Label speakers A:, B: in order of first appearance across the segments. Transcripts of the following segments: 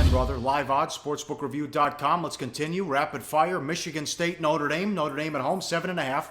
A: in, brother. Live odds, sportsbookreview.com. Let's continue. Rapid fire. Michigan State, Notre Dame. Notre Dame at home, 7.5.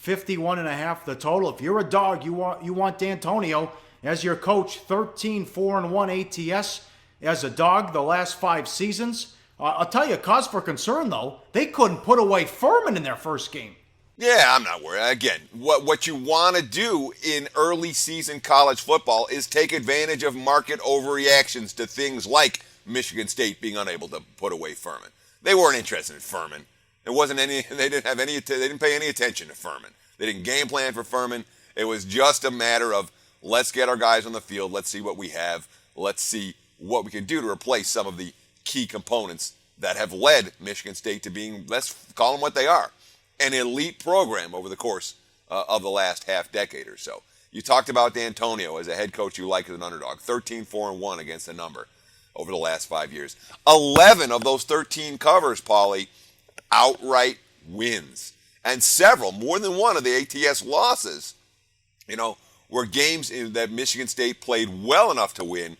A: 51.5 the total. If you're a dog, you want D'Antonio as your coach. 13-4-1 ATS as a dog the last 5 seasons. I'll tell you, cause for concern, though, they couldn't put away Furman in their first game.
B: Yeah, I'm not worried. Again, what you want to do in early season college football is take advantage of market overreactions to things like Michigan State being unable to put away Furman. They weren't interested in Furman. There wasn't any. They didn't pay any attention to Furman. They didn't game plan for Furman. It was just a matter of let's get our guys on the field. Let's see what we have. Let's see what we can do to replace some of the key components that have led Michigan State to being, let's call them what they are, an elite program over the course of the last half decade or so. You talked about D'Antonio as a head coach you like as an underdog. 13-4-1 against the number over the last 5 years. 11 of those 13 covers, Paulie, outright wins. And several, more than one of the ATS losses, were games that Michigan State played well enough to win.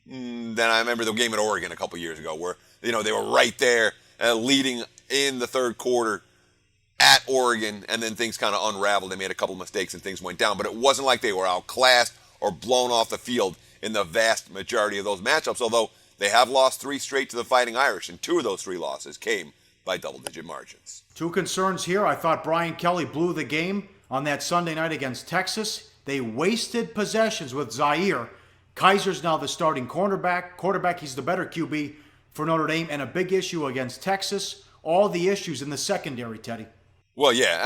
B: Then I remember the game at Oregon a couple years ago where, they were right there leading in the third quarter at Oregon, and then things kind of unraveled. They made a couple mistakes and things went down, but it wasn't like they were outclassed or blown off the field in the vast majority of those matchups, although they have lost 3 straight to the Fighting Irish, and 2 of those 3 losses came by double-digit margins.
A: 2 concerns here. I thought Brian Kelly blew the game on that Sunday night against Texas. They wasted possessions with Zaire. Kaiser's now the starting quarterback. He's the better QB for Notre Dame, and a big issue against Texas. All the issues in the secondary, Teddy.
B: Well, yeah,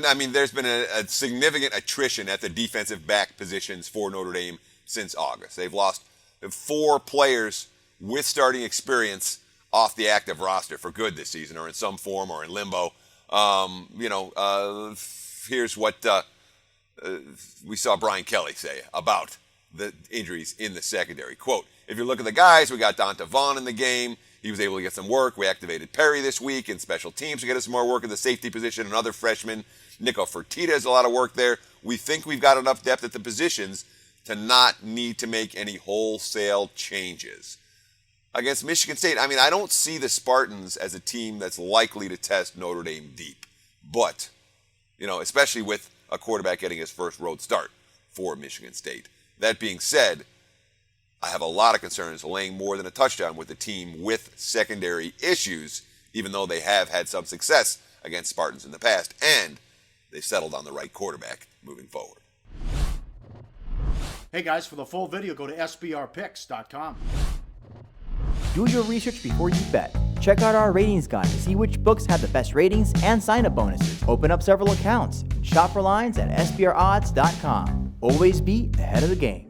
B: I mean, there's been a significant attrition at the defensive back positions for Notre Dame since August. They've lost 4 players with starting experience off the active roster for good this season, or in some form, or in limbo. Here's what we saw Brian Kelly say about the injuries in the secondary. Quote, if you look at the guys, we got Donta Vaughn in the game. He was able to get some work. We activated Perry this week in special teams to get us some more work in the safety position. Another freshman, Nico Fertitta, has a lot of work there. We think we've got enough depth at the positions to not need to make any wholesale changes. Against Michigan State, I don't see the Spartans as a team that's likely to test Notre Dame deep. But, especially with a quarterback getting his first road start for Michigan State. That being said, I have a lot of concerns laying more than a touchdown with a team with secondary issues, even though they have had some success against Spartans in the past, and they've settled on the right quarterback moving forward.
A: Hey guys, for the full video, go to sbrpicks.com.
C: Do your research before you bet. Check out our ratings guide to see which books have the best ratings and sign-up bonuses. Open up several accounts and shop for lines at sbrodds.com. Always be ahead of the game.